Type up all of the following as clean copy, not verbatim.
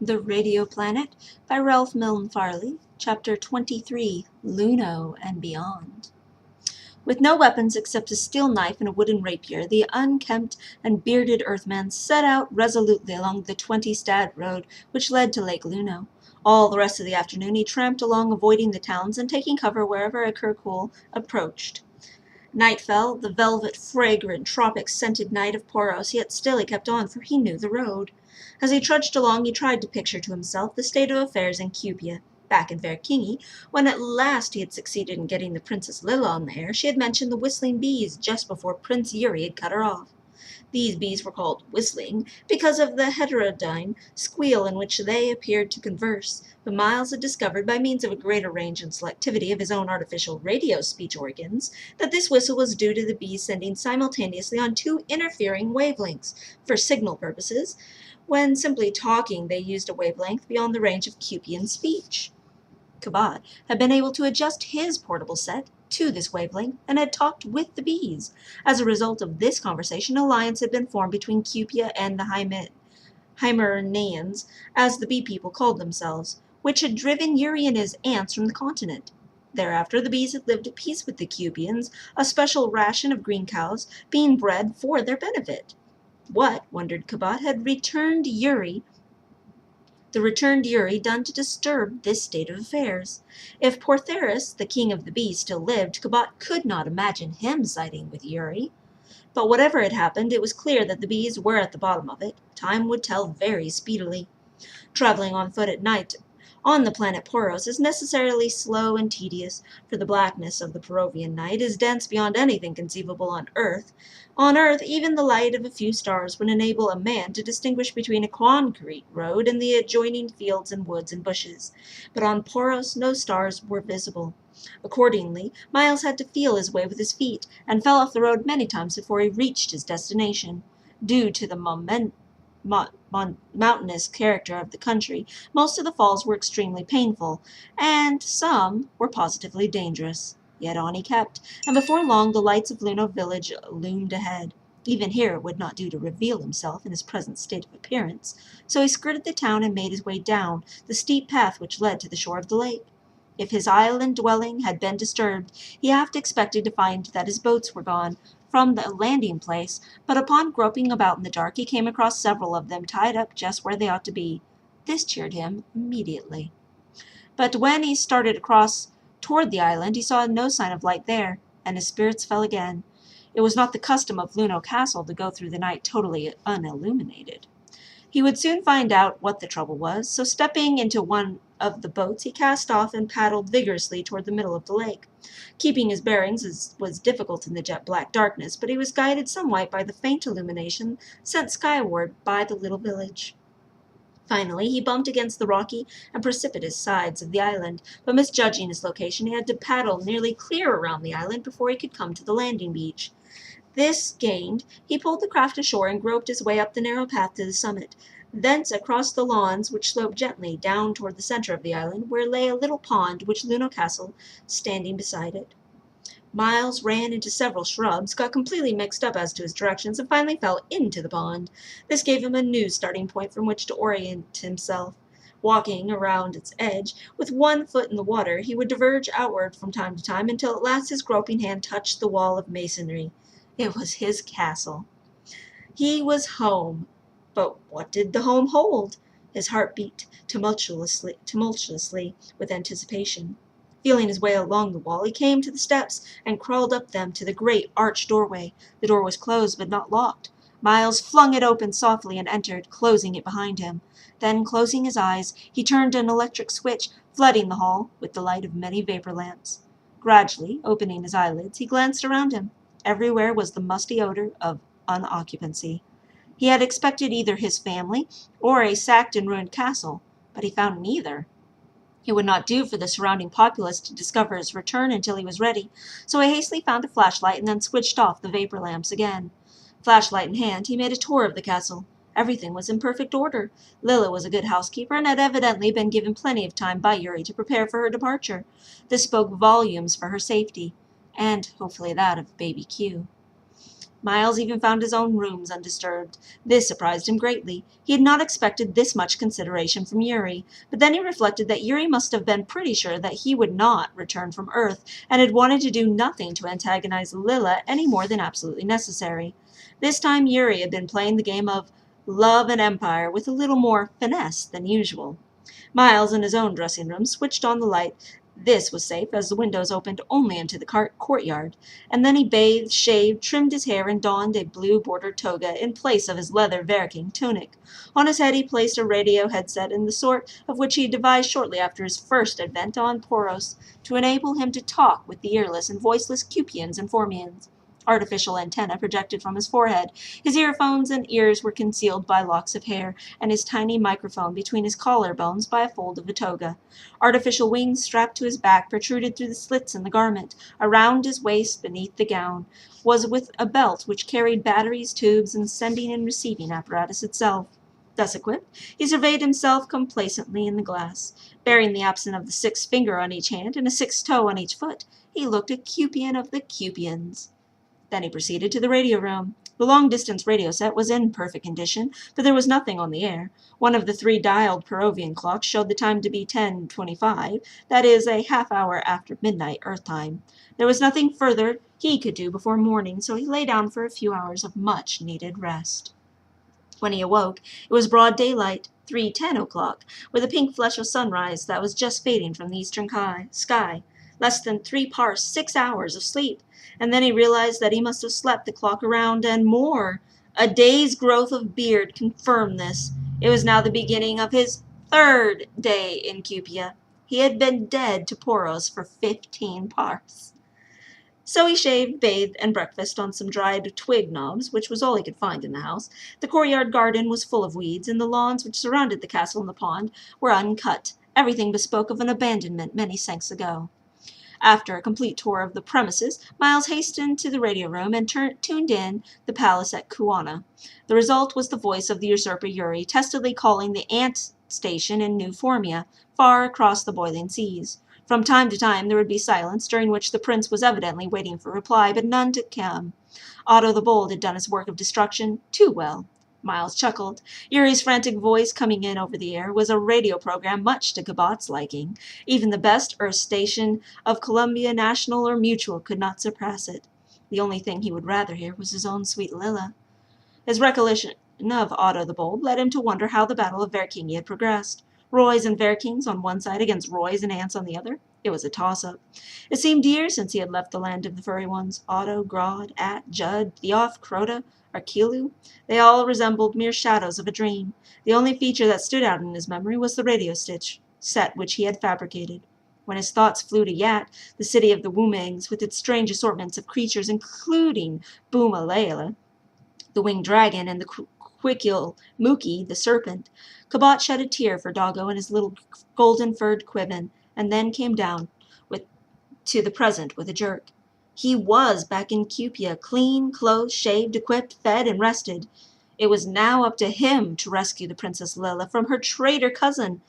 The Radio Planet by Ralph Milne Farley, Chapter 23, Luno and Beyond. With no weapons except a steel knife and a wooden rapier, the unkempt and bearded Earthman set out resolutely along the 20-stad road which led to Lake Luno. All the rest of the afternoon he tramped along, avoiding the towns and taking cover wherever a curcul approached. Night fell, the velvet, fragrant, tropic-scented night of Poros, yet still he kept on, for he knew the road. As he trudged along, he tried to picture to himself the state of affairs in Cupia. Back in Verkingi, when at last he had succeeded in getting the Princess Lilla on the air, she had mentioned the whistling bees just before Prince Yuri had cut her off. These bees were called whistling because of the heterodyne squeal in which they appeared to converse, but Miles had discovered, by means of a greater range and selectivity of his own artificial radio speech organs, that this whistle was due to the bees sending simultaneously on two interfering wavelengths. For signal purposes, when simply talking they used a wavelength beyond the range of Cupian speech. Kabad had been able to adjust his portable set to this wavelength and had talked with the bees. As a result of this conversation, an alliance had been formed between Cupia and the Hymerneans, as the bee people called themselves, which had driven Yuri and his ants from the continent. Thereafter the bees had lived at peace with the Cupians, a special ration of green cows being bred for their benefit. What, wondered Kabad, had the returned Yuri done to disturb this state of affairs? If Portheris, the king of the bees, still lived, Kabad could not imagine him siding with Yuri. But whatever had happened, it was clear that the bees were at the bottom of it. Time would tell very speedily. Traveling on foot at night on the planet Poros is necessarily slow and tedious, for the blackness of the Perovian night is dense beyond anything conceivable on Earth. On Earth, even the light of a few stars would enable a man to distinguish between a concrete road and the adjoining fields and woods and bushes, but on Poros no stars were visible. Accordingly, Miles had to feel his way with his feet, and fell off the road many times before he reached his destination. Due to the mountainous character of the country, most of the falls were extremely painful, and some were positively dangerous. Yet on he kept, and before long the lights of Luno village loomed ahead. Even here it would not do to reveal himself in his present state of appearance, so he skirted the town and made his way down the steep path which led to the shore of the lake. If his island dwelling had been disturbed, he half expected to find that his boats were gone from the landing place, but upon groping about in the dark he came across several of them tied up just where they ought to be. This cheered him immediately. But when he started across toward the island, he saw no sign of light there, and his spirits fell again. It was not the custom of Luno Castle to go through the night totally unilluminated. He would soon find out what the trouble was, so stepping into one of the boats, he cast off and paddled vigorously toward the middle of the lake. Keeping his bearings was difficult in the jet-black darkness, but he was guided somewhat by the faint illumination sent skyward by the little village. Finally, he bumped against the rocky and precipitous sides of the island, but misjudging his location, he had to paddle nearly clear around the island before he could come to the landing beach. This gained, he pulled the craft ashore and groped his way up the narrow path to the summit, thence across the lawns which sloped gently down toward the center of the island, where lay a little pond which Luno Castle standing beside it. Miles ran into several shrubs, got completely mixed up as to his directions, and finally fell into the pond. This gave him a new starting point from which to orient himself. Walking around its edge, with one foot in the water, he would diverge outward from time to time until at last his groping hand touched the wall of masonry. It was his castle. He was home. But what did the home hold? His heart beat tumultuously with anticipation. Feeling his way along the wall, he came to the steps and crawled up them to the great arched doorway. The door was closed but not locked. Miles flung it open softly and entered, closing it behind him. Then, closing his eyes, he turned an electric switch, flooding the hall with the light of many vapor lamps. Gradually, opening his eyelids, he glanced around him. Everywhere was the musty odor of unoccupancy. He had expected either his family or a sacked and ruined castle, but he found neither. It would not do for the surrounding populace to discover his return until he was ready, so he hastily found a flashlight and then switched off the vapor lamps again. Flashlight in hand, he made a tour of the castle. Everything was in perfect order. Lilla was a good housekeeper and had evidently been given plenty of time by Yuri to prepare for her departure. This spoke volumes for her safety, and hopefully that of baby Q. Miles even found his own rooms undisturbed. This surprised him greatly. He had not expected this much consideration from Yuri, but then he reflected that Yuri must have been pretty sure that he would not return from Earth, and had wanted to do nothing to antagonize Lila any more than absolutely necessary. This time Yuri had been playing the game of love and empire with a little more finesse than usual. Miles, in his own dressing room, switched on the light. This was safe, as the windows opened only into the courtyard, and then he bathed, shaved, trimmed his hair, and donned a blue-bordered toga in place of his leather Viking tunic. On his head he placed a radio headset in the sort of which he had devised shortly after his first advent on Poros, to enable him to talk with the earless and voiceless Cupians and Formians. Artificial antennae projected from his forehead. His earphones and ears were concealed by locks of hair, and his tiny microphone between his collarbones by a fold of the toga. Artificial wings strapped to his back protruded through the slits in the garment. Around his waist, beneath the gown, was with a belt which carried batteries, tubes, and sending and receiving apparatus itself. Thus equipped, he surveyed himself complacently in the glass. Bearing the absence of the sixth finger on each hand and a sixth toe on each foot, he looked a Cupian of the Cupians. Then he proceeded to the radio room. The long-distance radio set was in perfect condition, but there was nothing on the air. One of the 3 dialed Peruvian clocks showed the time to be 10:25, that is, a half-hour after midnight Earth time. There was nothing further he could do before morning, so he lay down for a few hours of much-needed rest. When he awoke, it was broad daylight, 3:10 o'clock, with a pink flush of sunrise that was just fading from the eastern sky. Less than 6 hours of sleep, and then he realized that he must have slept the clock around and more. A day's growth of beard confirmed this. It was now the beginning of his 3rd day in Cupia. He had been dead to Poros for 15 parts. So he shaved, bathed, and breakfasted on some dried twig knobs, which was all he could find in the house. The courtyard garden was full of weeds, and the lawns which surrounded the castle and the pond were uncut. Everything bespoke of an abandonment many sinks ago. After a complete tour of the premises, Miles hastened to the radio room and tuned in the palace at Kuana. The result was the voice of the usurper Yuri, testily calling the ant station in New Formia, far across the boiling seas. From time to time there would be silence, during which the prince was evidently waiting for reply, but none to come. Otto the Bold had done his work of destruction too well. Miles chuckled. Yuri's frantic voice coming in over the air was a radio program much to Cabot's liking. Even the best Earth station of Columbia National or Mutual could not surpass it. The only thing he would rather hear was his own sweet Lila. His recollection of Otto the Bold led him to wonder how the Battle of Verkingi had progressed. Roys and Verkings on one side against Roys and ants on the other. It was a toss-up. It seemed years since he had left the land of the furry ones. Otto, Grodd, At, Judd, Theof, Crota, Arkilu, they all resembled mere shadows of a dream. The only feature that stood out in his memory was the radio set which he had fabricated. When his thoughts flew to Yat, the city of the Wumangs, with its strange assortments of creatures, including Boomalea, the winged dragon, and the Quikil Muki, the serpent, Cabot shed a tear for Doggo and his little golden-furred Quiven, and then came down to the present with a jerk. He was back in Cupia, clean, clothed, shaved, equipped, fed, and rested. It was now up to him to rescue the Princess Lila from her traitor cousin.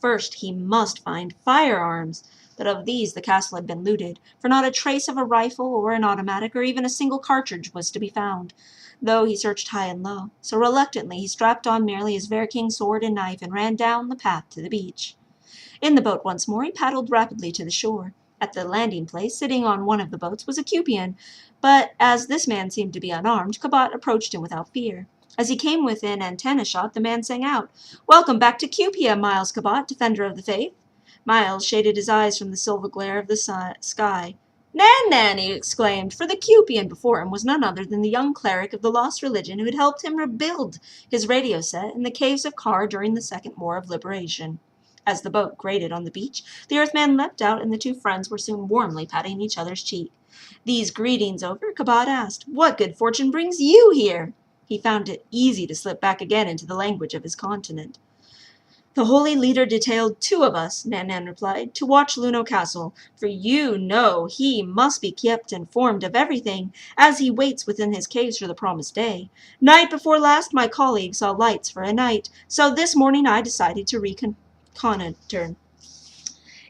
First, he must find firearms, but of these the castle had been looted, for not a trace of a rifle or an automatic or even a single cartridge was to be found, though he searched high and low. So reluctantly he strapped on merely his Verking sword and knife and ran down the path to the beach. In the boat once more, he paddled rapidly to the shore. At the landing place, sitting on one of the boats, was a Cupian, but as this man seemed to be unarmed, Cabot approached him without fear. As he came within antenna shot, the man sang out, "Welcome back to Cupia, Miles Cabot, defender of the faith." Miles shaded his eyes from the silver glare of the sky. "Nan, Nan!" he exclaimed, for the Cupian before him was none other than the young cleric of the lost religion who had helped him rebuild his radio set in the caves of Kar during the Second War of Liberation. As the boat grated on the beach, the Earthman leapt out, and the two friends were soon warmly patting each other's cheek. These greetings over, Cabot asked, "What good fortune brings you here?" He found it easy to slip back again into the language of his continent. "The holy leader detailed 2 of us," Nan replied, "to watch Luno Castle, for you know he must be kept informed of everything, as he waits within his caves for the promised day. Night before last, my colleague saw lights for a night, so this morning I decided to reconnoiter."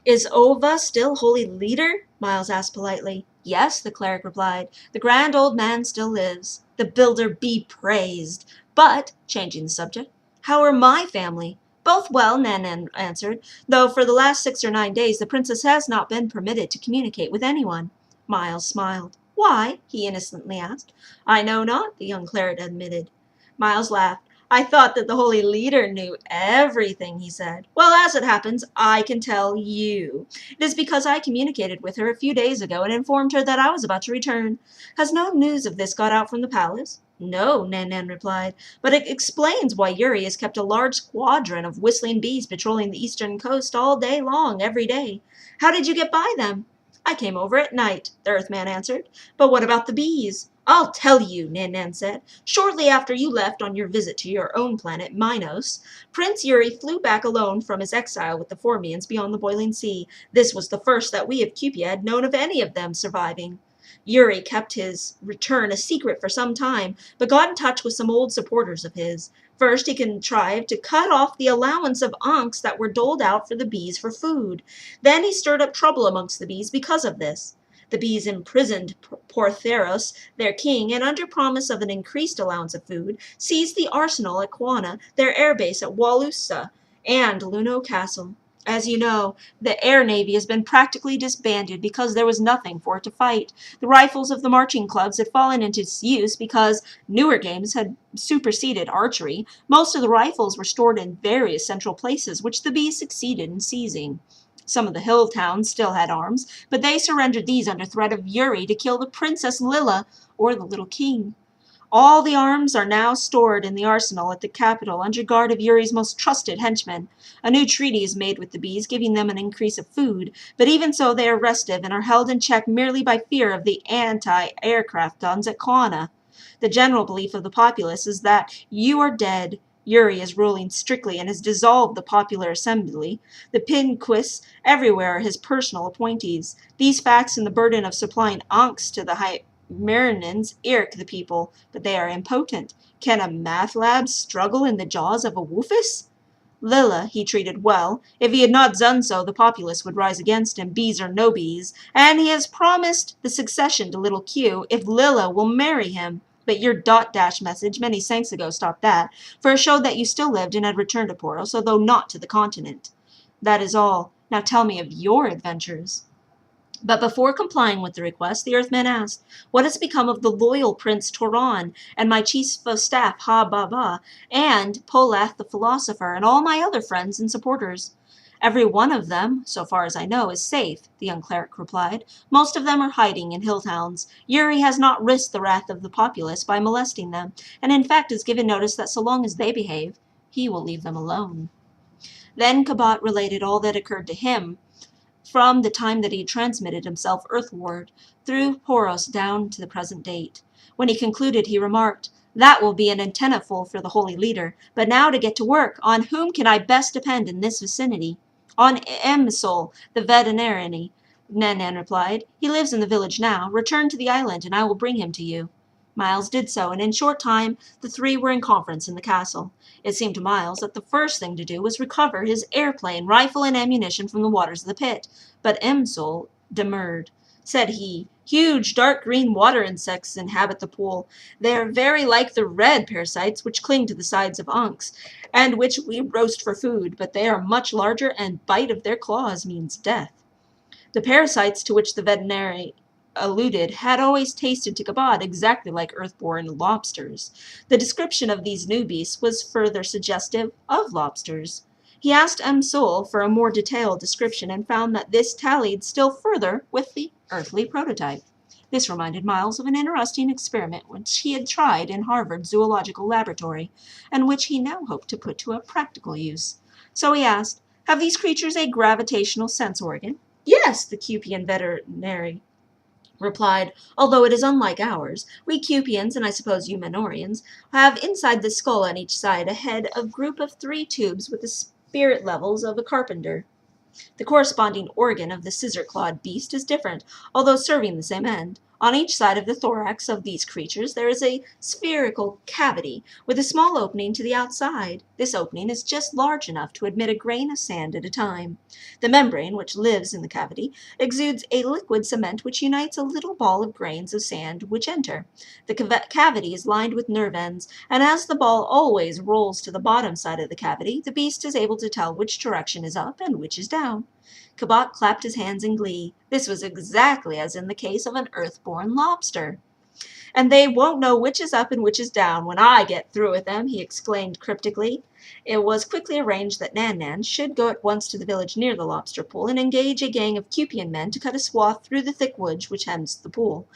"Is Ova still holy leader?" Miles asked politely. Yes, the cleric replied, the grand old man still lives. The builder be praised. But, changing the subject, how are my family? Both well, Nan answered, though for the last 6 or 9 days the princess has not been permitted to communicate with anyone. Miles smiled. Why? He innocently asked. I know not, the young cleric admitted. Miles laughed. I thought that the holy leader knew everything, he said. Well, as it happens, I can tell you. It is because I communicated with her a few days ago and informed her that I was about to return. Has no news of this got out from the palace? No, Nan replied, but it explains why Yuri has kept a large squadron of whistling bees patrolling the eastern coast all day long, every day. How did you get by them? I came over at night, the Earthman answered. But what about the bees? I'll tell you, Nan said. Shortly after you left on your visit to your own planet, Minos, Prince Yuri flew back alone from his exile with the Formians beyond the boiling sea. This was the first that we of Cupia had known of any of them surviving. Yuri kept his return a secret for some time, but got in touch with some old supporters of his. First, he contrived to cut off the allowance of ankhs that were doled out for the bees for food. Then he stirred up trouble amongst the bees because of this. The bees imprisoned Portheros, their king, and under promise of an increased allowance of food, seized the arsenal at Quana, their airbase at Walusa, and Luno Castle. As you know, the air navy has been practically disbanded because there was nothing for it to fight. The rifles of the marching clubs had fallen into disuse because newer games had superseded archery. Most of the rifles were stored in various central places, which the bees succeeded in seizing. Some of the hill towns still had arms, but they surrendered these under threat of Yuri to kill the Princess Lilla or the little king. All the arms are now stored in the arsenal at the capital under guard of Yuri's most trusted henchmen. A new treaty is made with the bees, giving them an increase of food, but even so they are restive and are held in check merely by fear of the anti-aircraft guns at Quana. The general belief of the populace is that you are dead. Yuri is ruling strictly and has dissolved the popular assembly. The Pinquis everywhere are his personal appointees. These facts and the burden of supplying ankhs to the Marinans irk the people, but they are impotent. Can a math lab struggle in the jaws of a woofus? Lilla he treated well. If he had not done so, the populace would rise against him, bees or no bees, and he has promised the succession to little Q if Lilla will marry him. But your dot dash message many sanks ago stopped that, for it showed that you still lived and had returned to Poros, although not to the continent. That is all. Now tell me of your adventures. But before complying with the request, the Earthman asked, what has become of the loyal Prince Toron, and my chief of staff, Ha-Ba-Ba, and Polath the philosopher, and all my other friends and supporters? Every one of them, so far as I know, is safe, the young cleric replied. Most of them are hiding in hill towns. Yuri has not risked the wrath of the populace by molesting them, and in fact has given notice that so long as they behave, he will leave them alone. Then Kabat related all that occurred to him, from the time that he transmitted himself earthward through Poros down to the present date. When he concluded, he remarked, that will be an antenna full for the holy leader, but now to get to work. On whom can I best depend in this vicinity? On Emsol, the veterinarian, Nan replied. He lives in the village now. Return to the island, and I will bring him to you. Miles did so, and in short time the three were in conference in the castle. It seemed to Miles that the first thing to do was recover his airplane, rifle, and ammunition from the waters of the pit. But Emsol demurred. Said he, huge dark green water insects inhabit the pool. They are very like the red parasites which cling to the sides of ankhs, and which we roast for food, but they are much larger, and bite of their claws means death. The parasites to which the veterinary alluded had always tasted to Kabad exactly like earth-born lobsters. The description of these new beasts was further suggestive of lobsters. He asked Emsol for a more detailed description and found that this tallied still further with the earthly prototype. This reminded Miles of an interesting experiment which he had tried in Harvard Zoological Laboratory, and which he now hoped to put to a practical use. So he asked, have these creatures a gravitational sense organ? Yes, the Cupian veterinary replied, although it is unlike ours. We Cupians, and I suppose you Menorians, have inside the skull on each side a head of group of 3 tubes with the spirit levels of a carpenter. The corresponding organ of the scissor-clawed beast is different, although serving the same end. On each side of the thorax of these creatures there is a spherical cavity with a small opening to the outside. This opening is just large enough to admit a grain of sand at a time. The membrane, which lives in the cavity, exudes a liquid cement which unites a little ball of grains of sand which enter. The cavity is lined with nerve ends, and as the ball always rolls to the bottom side of the cavity, the beast is able to tell which direction is up and which is down. Cabot clapped his hands in glee. This was exactly as in the case of an earth-born lobster. "And they won't know which is up and which is down when I get through with them," he exclaimed cryptically. It was quickly arranged that Nan should go at once to the village near the lobster pool and engage a gang of Cupian men to cut a swath through the thick woods which hems the pool.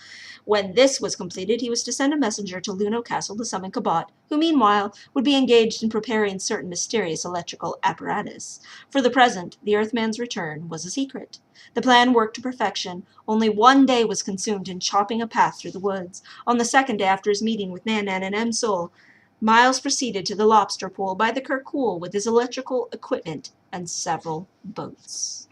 When this was completed, he was to send a messenger to Luno Castle to summon Cabot, who meanwhile would be engaged in preparing certain mysterious electrical apparatus. For the present, the Earthman's return was a secret. The plan worked to perfection. Only one day was consumed in chopping a path through the woods. On the second day after his meeting with Nan and Emsul, Miles proceeded to the lobster pool by the Kirkwool with his electrical equipment and several boats.